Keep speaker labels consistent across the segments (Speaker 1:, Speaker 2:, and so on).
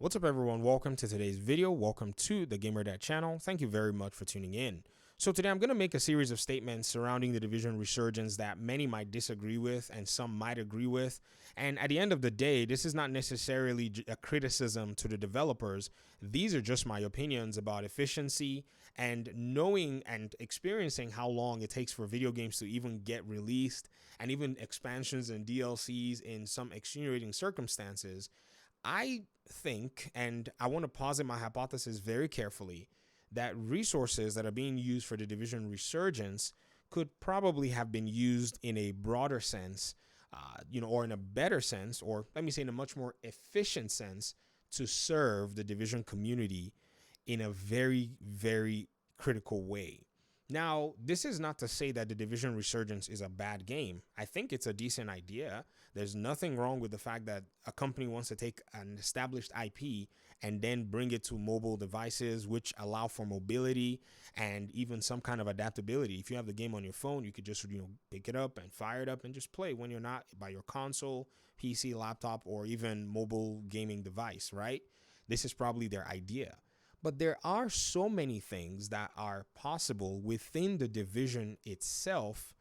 Speaker 1: What's up, everyone? Welcome to today's video. Welcome to the Gamer Dad channel. Thank you very much for tuning in. So today I'm going to make a series of statements surrounding the Division Resurgence that many might disagree with and some might agree with. And at the end of the day, this is not necessarily a criticism to the developers. These are just my opinions about efficiency and knowing and experiencing how long it takes for video games to even get released, and even expansions and DLCs in some extenuating circumstances. I think, and I want to posit my hypothesis very carefully, that resources that are being used for the Division Resurgence could probably have been used in a broader sense, or in a better sense, or let me say in a much more efficient sense, to serve the Division community in a very, very critical way. Now, this is not to say that the Division Resurgence is a bad game. I think it's a decent idea. There's nothing wrong with the fact that a company wants to take an established IP and then bring it to mobile devices, which allow for mobility and even some kind of adaptability. If you have the game on your phone, you could just, pick it up and fire it up and just play when you're not by your console, PC, laptop, or even mobile gaming device, right? This is probably their idea. But there are so many things that are possible within the division itself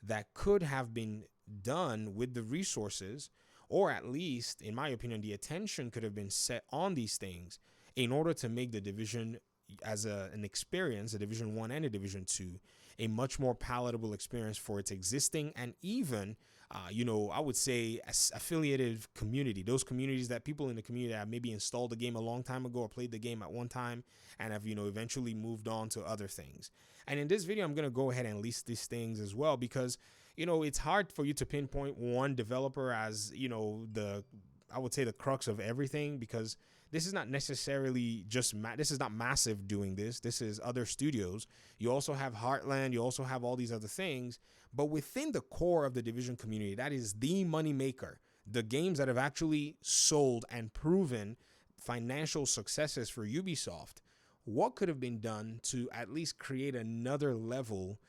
Speaker 1: that could have been done with the resources, or at least, in my opinion, the attention could have been set on these things in order to make the division as an experience, a Division 1 and a Division 2, a much more palatable experience for its existing and even, I would say affiliated community, those communities that people in the community that maybe installed the game a long time ago or played the game at one time and have, eventually moved on to other things. And in this video, I'm going to go ahead and list these things as well because, it's hard for you to pinpoint one developer as, I would say the crux of everything, because this is not necessarily just this is not Massive doing this. This is other studios. You also have Heartland. You also have all these other things. But within the core of the Division community, that is the money maker. The games that have actually sold and proven financial successes for Ubisoft. What could have been done to at least create another level,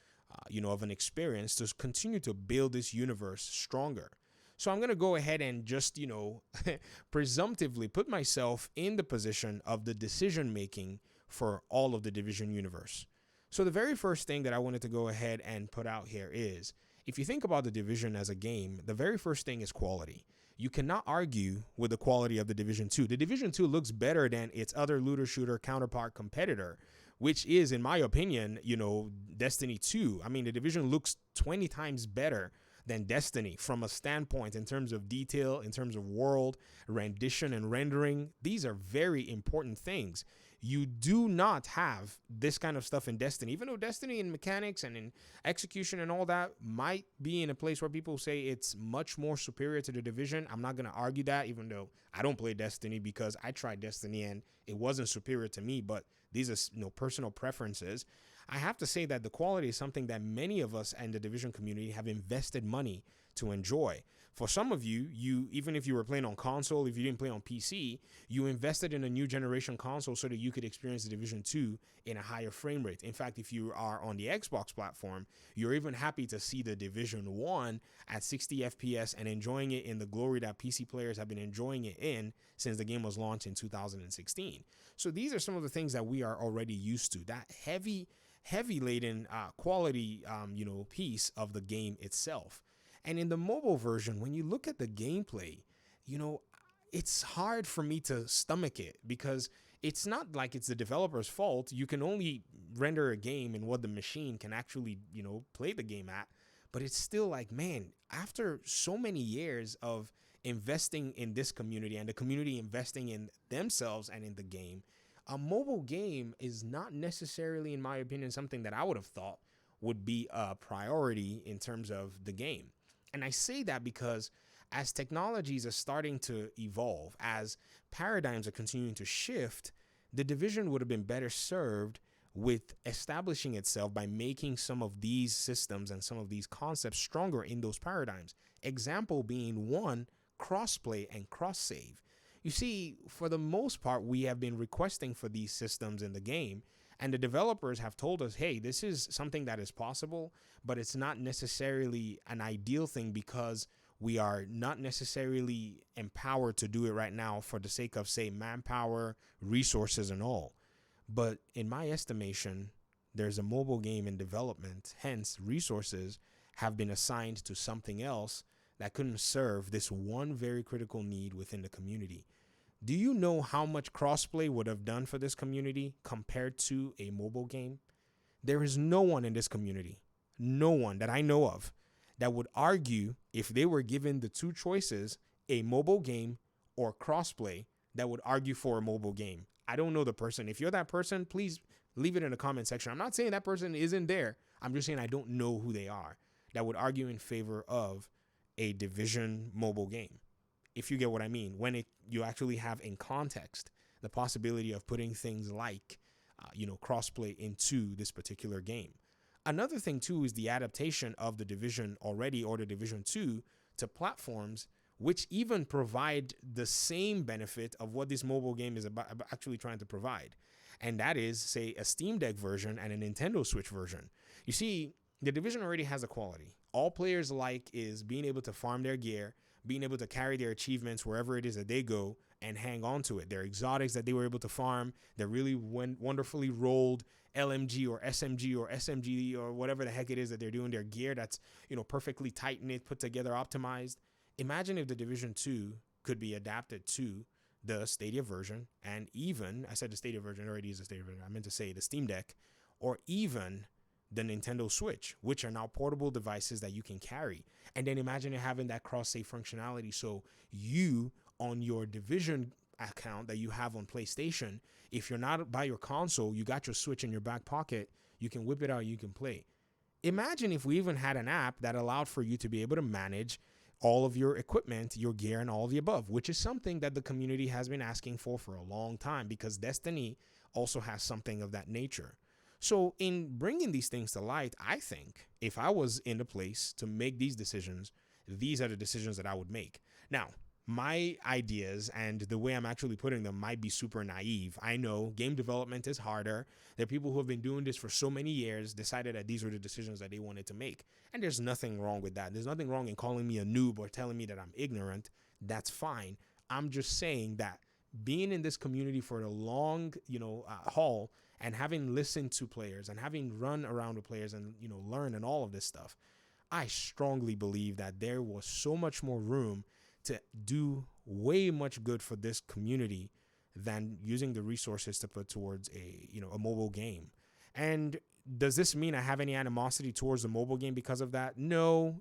Speaker 1: of an experience to continue to build this universe stronger? So I'm going to go ahead and just, presumptively put myself in the position of the decision making for all of the Division universe. So the very first thing that I wanted to go ahead and put out here is, if you think about the Division as a game, the very first thing is quality. You cannot argue with the quality of the Division 2. The Division 2 looks better than its other looter shooter counterpart competitor, which is, in my opinion, Destiny 2. I mean, the Division looks 20 times better than Destiny from a standpoint in terms of detail, in terms of world rendition and rendering. These are very important things. You do not have this kind of stuff in Destiny, even though Destiny in mechanics and in execution and all that might be in a place where people say it's much more superior to the Division. I'm not going to argue that, even though I don't play Destiny because I tried Destiny and it wasn't superior to me, but these are personal preferences. I have to say that the quality is something that many of us and the Division community have invested money to enjoy. For some of you, even if you were playing on console, if you didn't play on PC, you invested in a new generation console so that you could experience the Division 2 in a higher frame rate. In fact, if you are on the Xbox platform, you're even happy to see the Division 1 at 60 FPS and enjoying it in the glory that PC players have been enjoying it in since the game was launched in 2016. So these are some of the things that we are already used to, that heavy laden quality, piece of the game itself. And in the mobile version, when you look at the gameplay, it's hard for me to stomach it because it's not like it's the developer's fault. You can only render a game in what the machine can actually, play the game at. But it's still like, man, after so many years of investing in this community and the community investing in themselves and in the game, a mobile game is not necessarily, in my opinion, something that I would have thought would be a priority in terms of the game. And I say that because as technologies are starting to evolve, as paradigms are continuing to shift, the Division would have been better served with establishing itself by making some of these systems and some of these concepts stronger in those paradigms. Example being one, crossplay and cross-save. You see, for the most part, we have been requesting for these systems in the game, and the developers have told us, hey, this is something that is possible, but it's not necessarily an ideal thing because We are not necessarily empowered to do it right now for the sake of, say, manpower, resources, and all. But in my estimation, there's a mobile game in development. Hence, resources have been assigned to something else that couldn't serve this one very critical need within the community. Do you know how much crossplay would have done for this community compared to a mobile game? There is no one in this community, no one that I know of, that would argue if they were given the two choices, a mobile game or crossplay, that would argue for a mobile game. I don't know the person. If you're that person, please leave it in the comment section. I'm not saying that person isn't there. I'm just saying I don't know who they are that would argue in favor of a Division mobile game. If you get what I mean, when you actually have in context the possibility of putting things like, crossplay into this particular game. Another thing too is the adaptation of the Division already, or the Division 2, to platforms which even provide the same benefit of what this mobile game is about actually trying to provide. And that is, say, a Steam Deck version and a Nintendo Switch version. You see, the Division already has a quality. All players like is being able to farm their gear, being able to carry their achievements wherever it is that they go and hang on to it. Their exotics that they were able to farm, they're really wonderfully rolled LMG or SMG or whatever the heck it is that they're doing, their gear that's, perfectly tight knit, put together, optimized. Imagine if the Division 2 could be adapted to the Stadia version, and even, I said the Stadia version already is a Stadia version, I meant to say the Steam Deck, or even the Nintendo Switch, which are now portable devices that you can carry. And then imagine having that cross-save functionality. So you, on your Division account that you have on PlayStation, if you're not by your console, you got your Switch in your back pocket, you can whip it out, you can play. Imagine if we even had an app that allowed for you to be able to manage all of your equipment, your gear, and all of the above, which is something that the community has been asking for a long time, because Destiny also has something of that nature. So in bringing these things to light, I think if I was in the place to make these decisions, these are the decisions that I would make. Now, my ideas and the way I'm actually putting them might be super naive. I know game development is harder. There are people who have been doing this for so many years, decided that these were the decisions that they wanted to make. And there's nothing wrong with that. There's nothing wrong in calling me a noob or telling me that I'm ignorant. That's fine. I'm just saying that being in this community for a long, haul, and having listened to players and having run around with players and, learn and all of this stuff, I strongly believe that there was so much more room to do way much good for this community than using the resources to put towards a mobile game. And does this mean I have any animosity towards the mobile game because of that? No,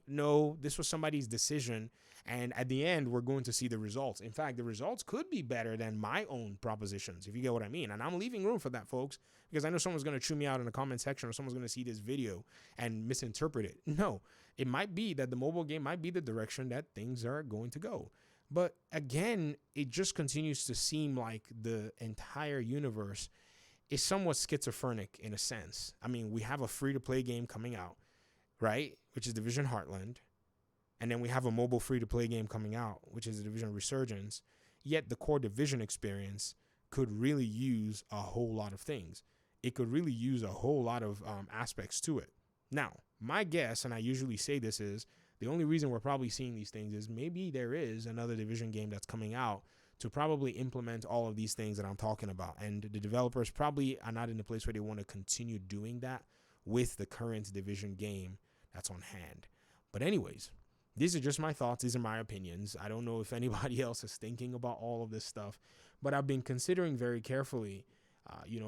Speaker 1: this was somebody's decision. And at the end, we're going to see the results. In fact, the results could be better than my own propositions, if you get what I mean. And I'm leaving room for that, folks, because I know someone's going to chew me out in the comment section, or someone's going to see this video and misinterpret it. No, it might be that the mobile game might be the direction that things are going to go. But again, it just continues to seem like the entire universe is somewhat schizophrenic in a sense. I mean, we have a free-to-play game coming out, right, which is Division Heartland. And then we have a mobile free-to-play game coming out, which is the Division Resurgence. Yet the core Division experience could really use a whole lot of things. It could really use a whole lot of aspects to it. Now, my guess, and I usually say this, is the only reason we're probably seeing these things is maybe there is another Division game that's coming out to probably implement all of these things that I'm talking about. And the developers probably are not in a place where they want to continue doing that with the current Division game that's on hand. But anyways, these are just my thoughts. These are my opinions. I don't know if anybody else is thinking about all of this stuff, but I've been considering very carefully,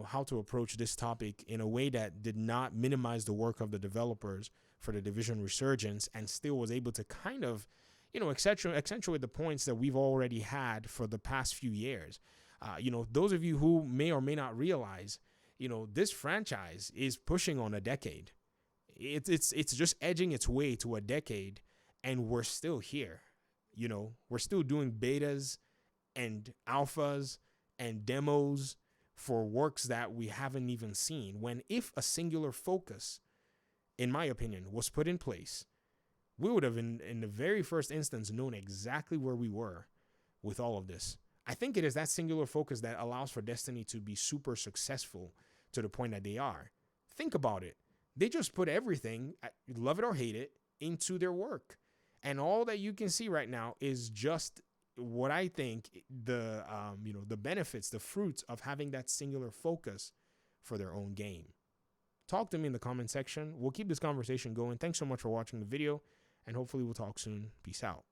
Speaker 1: how to approach this topic in a way that did not minimize the work of the developers for the Division Resurgence, and still was able to kind of, accentuate the points that we've already had for the past few years. Those of you who may or may not realize, this franchise is pushing on a decade. It's just edging its way to a decade. And we're still here, we're still doing betas and alphas and demos for works that we haven't even seen. When if a singular focus, in my opinion, was put in place, we would have in the very first instance known exactly where we were with all of this. I think it is that singular focus that allows for Destiny to be super successful to the point that they are. Think about it. They just put everything, love it or hate it, into their work. And all that you can see right now is just what I think the the benefits, the fruits of having that singular focus for their own game. Talk to me in the comment section. We'll keep this conversation going. Thanks so much for watching the video, and hopefully we'll talk soon. Peace out.